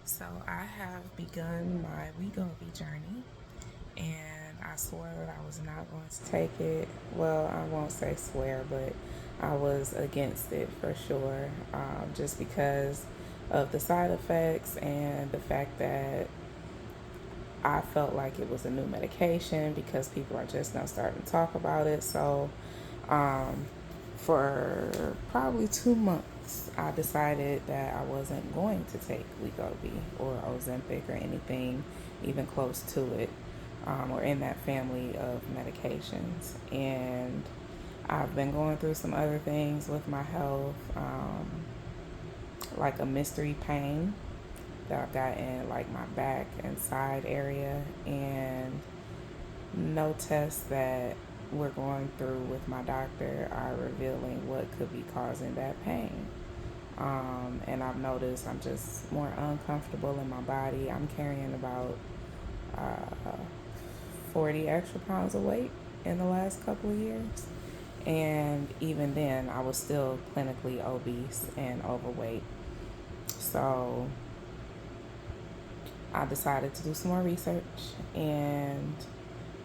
So I have begun my Wegovy journey, and I swore that I was not going to take it. Well, I won't say swear, but I was against it for sure, just because of the side effects and the fact that I felt like it was a new medication because people are just now starting to talk about it. So, um, for probably 2 months, I decided that I wasn't going to take Wegovy or Ozempic or anything even close to it, or in that family of medications. And I've been going through some other things with my health, like a mystery pain that I've got in like my back and side area, and no tests that we're going through with my doctor are revealing what could be causing that pain. And I've noticed I'm just more uncomfortable in my body. I'm carrying about uh, 40 extra pounds of weight in the last couple of years. And even then, I was still clinically obese and overweight. So I decided to do some more research, and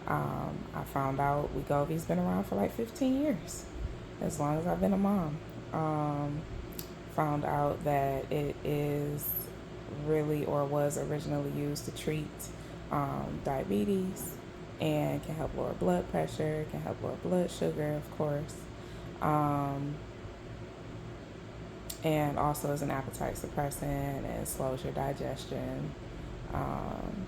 I found out Wegovy's been around for like 15 years, as long as I've been a mom. Um, Found out that it is really, or was originally used to treat diabetes, and can help lower blood pressure, can help lower blood sugar, of course, um, and also as an appetite suppressant and slows your digestion. Um,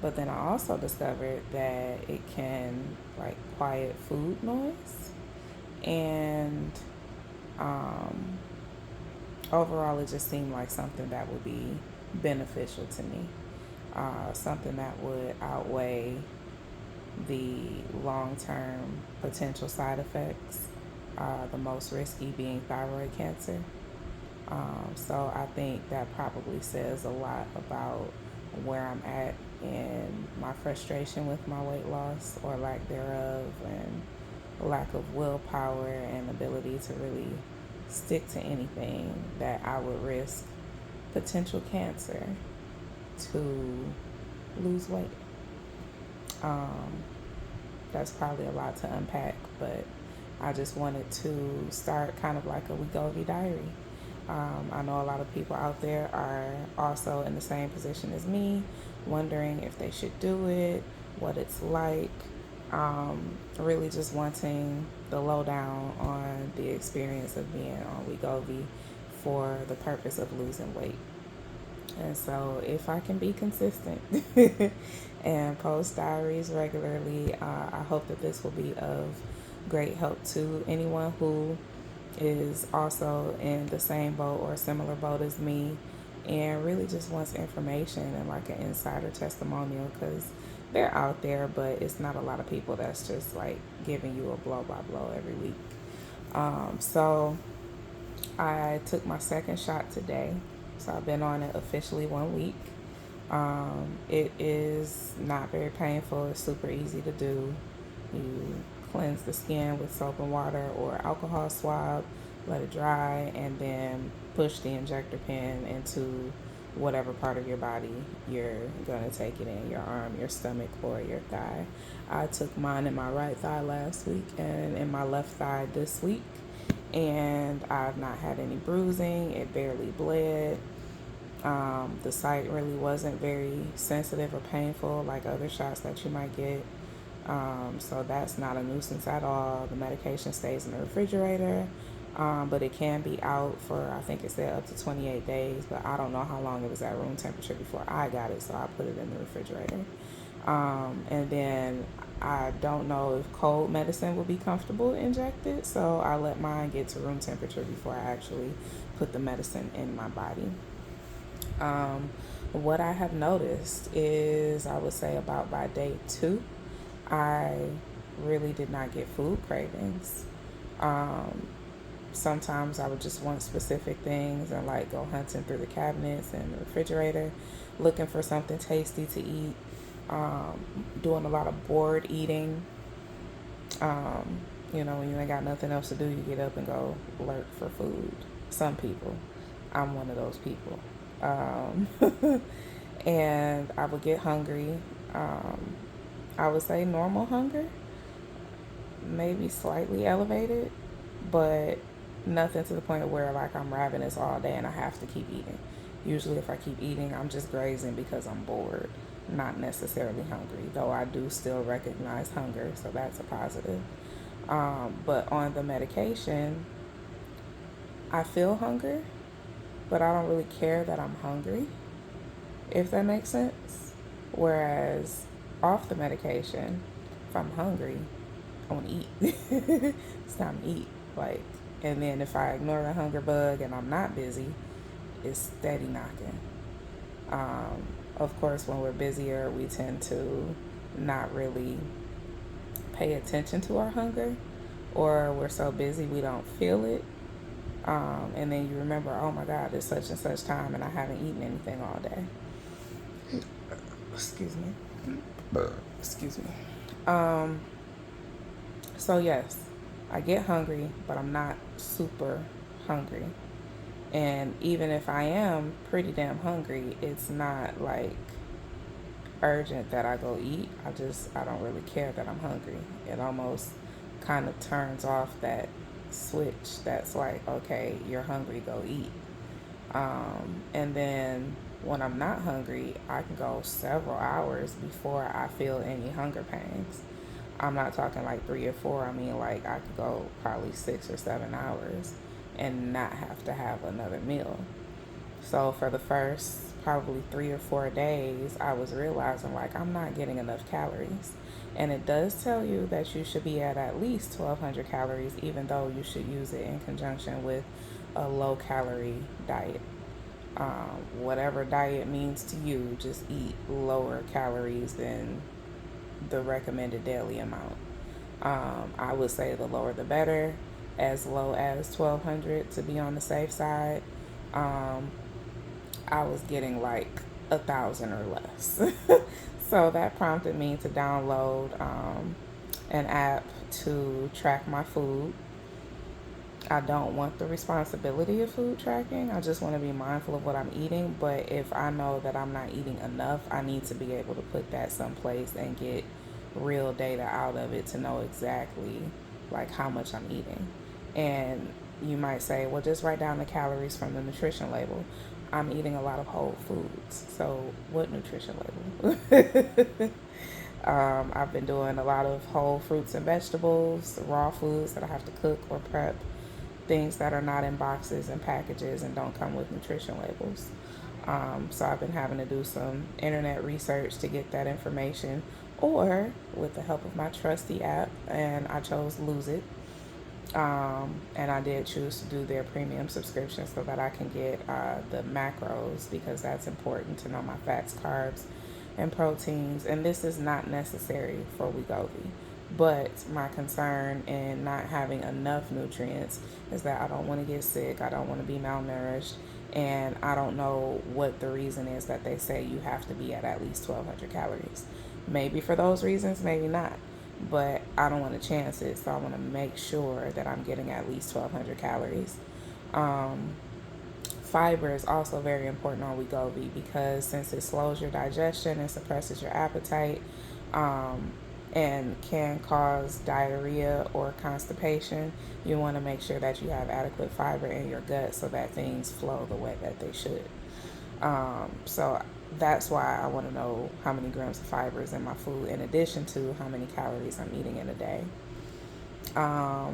But then I also discovered that it can like quiet food noise, and um, overall, it just seemed like something that would be beneficial to me, something that would outweigh the long-term potential side effects. The most risky being thyroid cancer. So I think that probably says a lot about where I'm at in my frustration with my weight loss or lack thereof, and lack of willpower and ability to really stick to anything that I would risk potential cancer to lose weight. Um, that's probably a lot to unpack, but I just wanted to start kind of like a Wegovy diary. I know a lot of people out there are also in the same position as me, wondering if they should do it, what it's like, really just wanting the lowdown on the experience of being on Wegovy for the purpose of losing weight. And so, if I can be consistent and post diaries regularly, I hope that this will be of great help to anyone who is also in the same boat or similar boat as me, and really just wants information and like an insider testimonial, because they're out there, but it's not a lot of people that's just like giving you a blow by blow every week. So I took my second shot today. So I've been on it officially 1 week. It is not very painful. It's super easy to do. You cleanse the skin with soap and water or alcohol swab, let it dry, and then push the injector pen into whatever part of your body you're going to take it in, your arm, your stomach, or your thigh. I took mine in my right thigh last week and in my left thigh this week, and I've not had any bruising. It barely bled. The site really wasn't very sensitive or painful like other shots that you might get. So that's not a nuisance at all. The medication stays in the refrigerator, but it can be out for, I think it said up to 28 days, but I don't know how long it was at room temperature before I got it, so I put it in the refrigerator. And then I don't know if cold medicine will be comfortable injected, so I let mine get to room temperature before I actually put the medicine in my body. Um, what I have noticed is, I would say about by day 2, I really did not get food cravings. Um, Sometimes I would just want specific things and like go hunting through the cabinets and the refrigerator looking for something tasty to eat. Doing a lot of bored eating. Um, when you ain't got nothing else to do, you get up and go lurk for food. Some people. I'm one of those people. Um, and I would get hungry. Um, I would say normal hunger, maybe slightly elevated, but nothing to the point where like I'm ravenous all day and I have to keep eating. Usually, if I keep eating, I'm just grazing because I'm bored, not necessarily hungry, though I do still recognize hunger, so that's a positive. But on the medication, I feel hunger, but I don't really care that I'm hungry, if that makes sense. Whereas off the medication, if I'm hungry, I want to eat. It's time to eat. Like, and then if I ignore the hunger bug and I'm not busy, it's steady knocking. Of course, when we're busier, we tend to not really pay attention to our hunger, or we're so busy we don't feel it. And then you remember, oh my God, it's such and such time and I haven't eaten anything all day. Excuse me. Excuse me. So yes, I get hungry, but I'm not super hungry. And even if I am pretty damn hungry, it's not like urgent that I go eat. I don't really care that I'm hungry. It almost kind of turns off that switch that's like, okay, you're hungry, go eat. And then when I'm not hungry, I can go several hours before I feel any hunger pangs. I'm not talking like 3 or 4. I mean, like, I could go probably 6 or 7 hours and not have to have another meal. So for the first probably 3 or 4 days, I was realizing like I'm not getting enough calories. And it does tell you that you should be at least 1,200 calories, even though you should use it in conjunction with a low calorie diet. Whatever diet means to you, just eat lower calories than the recommended daily amount. I would say the lower the better, as low as 1,200 to be on the safe side. Um, I was getting like 1,000 or less. So that prompted me to download an app to track my food. I don't want the responsibility of food tracking. I just want to be mindful of what I'm eating. But if I know that I'm not eating enough, I need to be able to put that someplace and get real data out of it to know exactly like how much I'm eating. And you might say, well, just write down the calories from the nutrition label. I'm eating a lot of whole foods. So what nutrition label? I've been doing a lot of whole fruits and vegetables, raw foods that I have to cook or prep, things that are not in boxes and packages and don't come with nutrition labels. So I've been having to do some internet research to get that information, or with the help of my trusty app, and I chose Lose It. And I did choose to do their premium subscription so that I can get the macros, because that's important to know my fats, carbs, and proteins. And this is not necessary for Wegovy. But my concern in not having enough nutrients is that I don't want to get sick, I don't want to be malnourished, and I don't know what the reason is that they say you have to be at least 1,200 calories. Maybe for those reasons, maybe not. But I don't want to chance it, so I want to make sure that I'm getting at least 1,200 calories. Fiber is also very important on Wegovy because since it slows your digestion and suppresses your appetite, and can cause diarrhea or constipation, you want to make sure that you have adequate fiber in your gut so that things flow the way that they should. So that's why I want to know how many grams of fiber is in my food, in addition to how many calories I'm eating in a day. I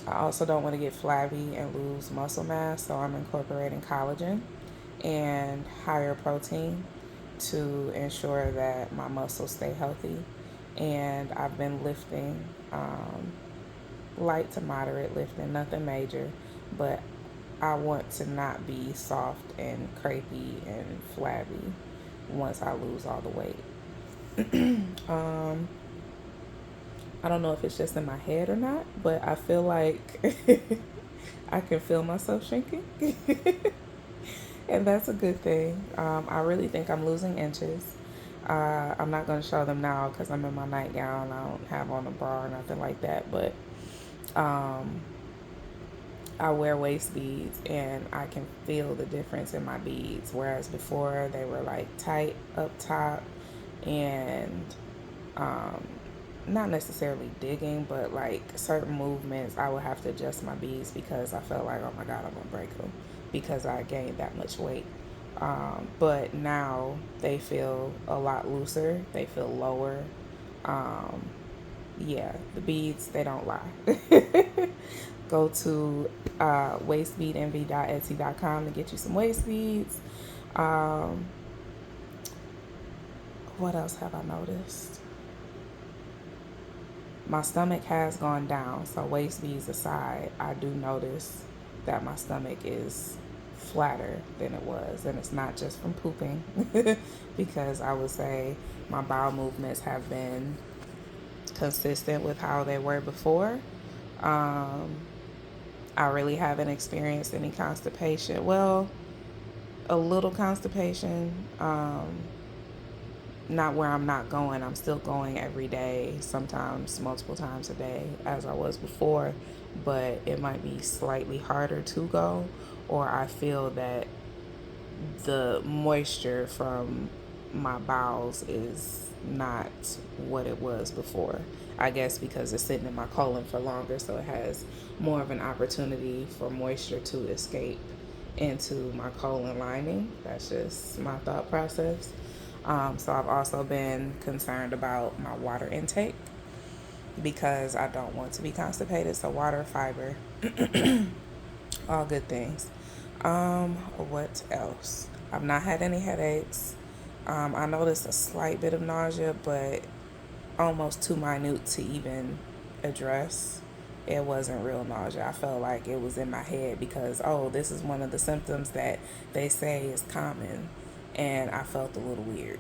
also don't want to get flabby and lose muscle mass, so I'm incorporating collagen and higher protein to ensure that my muscles stay healthy. And I've been lifting, light to moderate lifting, nothing major, but I want to not be soft and crepey and flabby once I lose all the weight. I don't know if it's just in my head or not, but I feel like I can feel myself shrinking. And that's a good thing. I really think I'm losing inches. I'm not going to show them now because I'm in my nightgown. I don't have on a bra or nothing like that. But I wear waist beads and I can feel the difference in my beads. Whereas before they were like tight up top and um, not necessarily digging, but like certain movements, I would have to adjust my beads because I felt like, oh my God, I'm gonna break them because I gained that much weight. But now they feel a lot looser, they feel lower. Um, yeah, the beads, they don't lie. Go to waistbeadenvy.etsy.com to get you some waist beads. Um, what else have I noticed? My stomach has gone down, so waist beads aside, I do notice that my stomach is flatter than it was, and it's not just from pooping, because I would say my bowel movements have been consistent with how they were before. Um, I really haven't experienced any constipation. Well, a little constipation. Not where I'm not going. I'm still going every day, sometimes multiple times a day, as I was before, but it might be slightly harder to go, or I feel that the moisture from my bowels is not what it was before. I guess because it's sitting in my colon for longer, so it has more of an opportunity for moisture to escape into my colon lining. That's just my thought process. So I've also been concerned about my water intake because I don't want to be constipated. So water, fiber, all good things. What else? I've not had any headaches. I noticed a slight bit of nausea, but almost too minute to even address. It wasn't real nausea. I felt like it was in my head because, oh, this is one of the symptoms that they say is common. And I felt a little weird.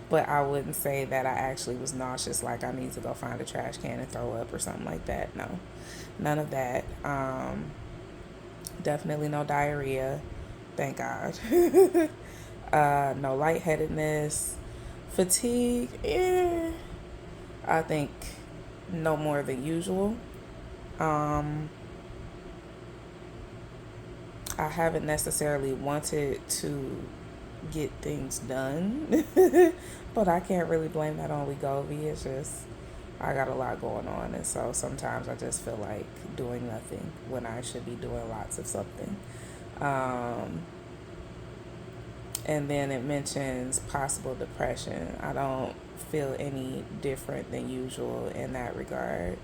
But I wouldn't say that I actually was nauseous, like I need to go find a trash can and throw up or something like that. No, none of that. Definitely no diarrhea. Thank God. No lightheadedness. Fatigue. I think no more than usual. Um, I haven't necessarily wanted to get things done, but I can't really blame that on Wegovy. It's just I got a lot going on, and so sometimes I just feel like doing nothing when I should be doing lots of something. Um, and then it mentions possible depression. I don't feel any different than usual in that regard.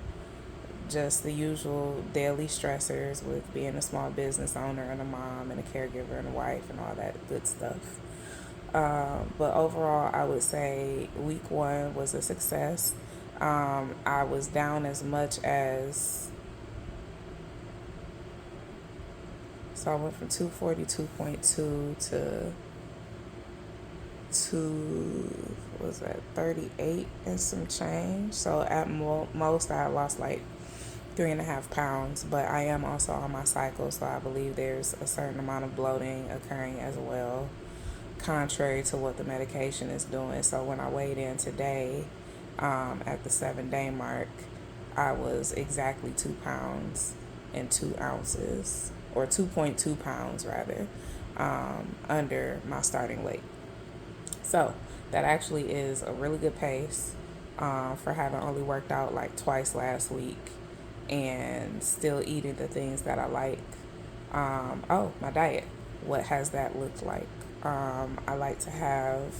Just the usual daily stressors with being a small business owner and a mom and a caregiver and a wife and all that good stuff. But overall, I would say week one was a success. I was down as much as, so I went from 242.2 to what was that, 38 and some change. So at most I lost like 3.5 pounds, but I am also on my cycle, so I believe there's a certain amount of bloating occurring as well, contrary to what the medication is doing. So when I weighed in today, at the 7-day mark, I was exactly 2 pounds and 2 ounces, or 2.2 pounds rather, under my starting weight. So that actually is a really good pace for having only worked out like twice last week and still eating the things that I like. My diet. What has that looked like? I like to have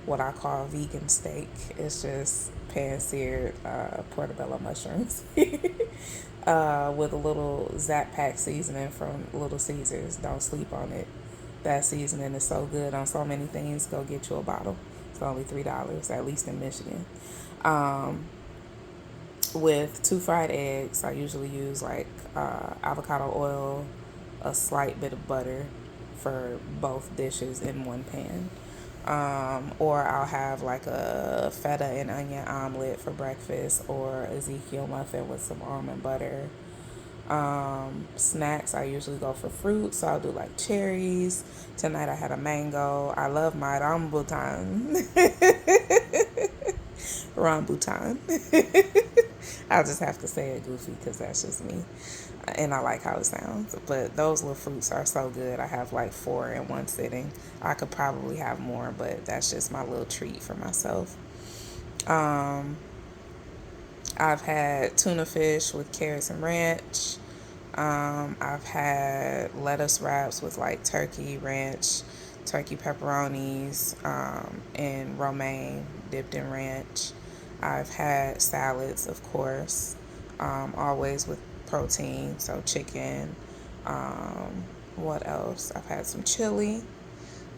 what I call vegan steak. It's just pan-seared portobello mushrooms with a little Zap Pack seasoning from Little Caesars. Don't sleep on it. That seasoning is so good on so many things. Go get you a bottle. It's only $3, at least in Michigan. With 2 fried eggs, I usually use like avocado oil, a slight bit of butter for both dishes in one pan. Or I'll have like a feta and onion omelet for breakfast, or Ezekiel muffin with some almond butter. Snacks, I usually go for fruit, so I'll do like cherries. Tonight I had a mango. I love my rambutan. Rambutan. I'll just have to say it goofy because that's just me. And I like how it sounds. But those little fruits are so good. I have like 4 in one sitting. I could probably have more, but that's just my little treat for myself. Um, I've had tuna fish with carrots and ranch. I've had lettuce wraps with like turkey ranch, turkey pepperonis, and romaine dipped in ranch. I've had salads, of course, always with protein, so chicken. What else? I've had some chili.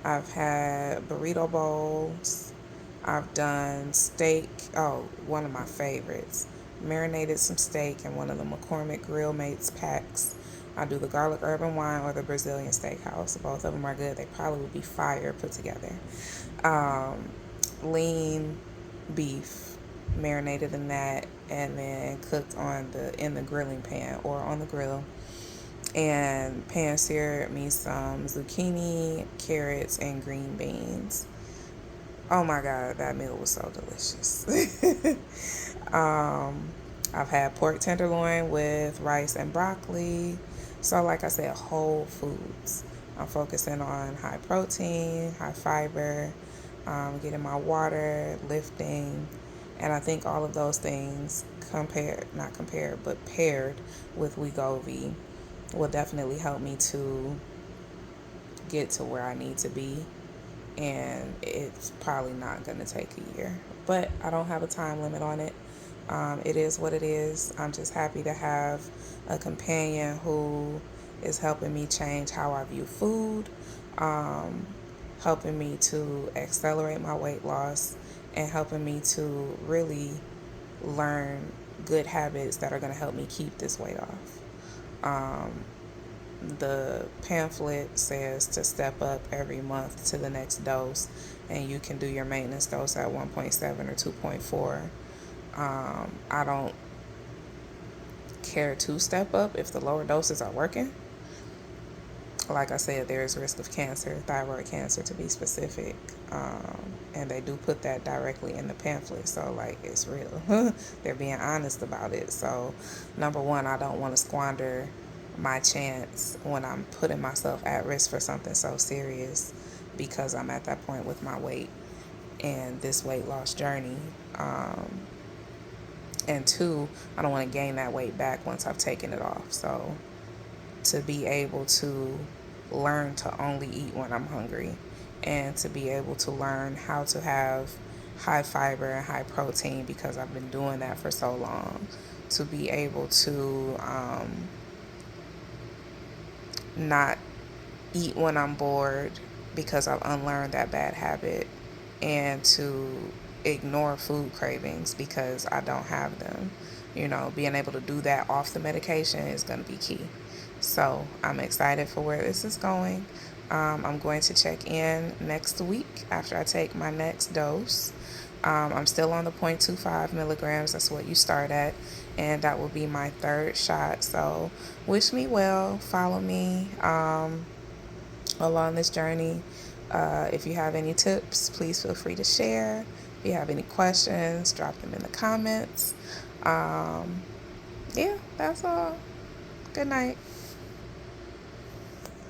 I've had burrito bowls. I've done steak. Oh, one of my favorites. Marinated some steak in one of the McCormick Grill Mates packs. I do the garlic herb and wine or the Brazilian steakhouse. Both of them are good. They probably would be fire put together. Um, Lean beef, marinated in that, and then cooked on the in the grilling pan or on the grill. And pan seared me some zucchini, carrots, and green beans. Oh my God, that meal was so delicious. um, I've had pork tenderloin with rice and broccoli. So, like I said, whole foods. I'm focusing on high protein, high fiber, getting my water, lifting. And I think all of those things not compared, but paired with Wegovy will definitely help me to get to where I need to be. And it's probably not going to take a year, but I don't have a time limit on it. It is what it is. I'm just happy to have a companion who is helping me change how I view food, helping me to accelerate my weight loss, and helping me to really learn good habits that are going to help me keep this weight off. Um, the pamphlet says to step up every month to the next dose, and you can do your maintenance dose at 1.7 or 2.4. I don't care to step up if the lower doses are working. Like I said, there is risk of cancer, thyroid cancer to be specific, and they do put that directly in the pamphlet, so like it's real. They're being honest about it. So number one, I don't want to squander my chance when I'm putting myself at risk for something so serious, because I'm at that point with my weight and this weight loss journey. And two, I don't want to gain that weight back once I've taken it off. So to be able to learn to only eat when I'm hungry, and to be able to learn how to have high fiber and high protein because I've been doing that for so long, to be able to not eat when I'm bored because I've unlearned that bad habit, and to ignore food cravings because I don't have them. Being able to do that off the medication is going to be key. So I'm excited for where this is going. I'm going to check in next week after I take my next dose. I'm still on the 0.25 milligrams. That's what you start at. And that will be my third shot. So wish me well. Follow me along this journey. If you have any tips, please feel free to share. If you have any questions, drop them in the comments. Yeah, that's all. Good night.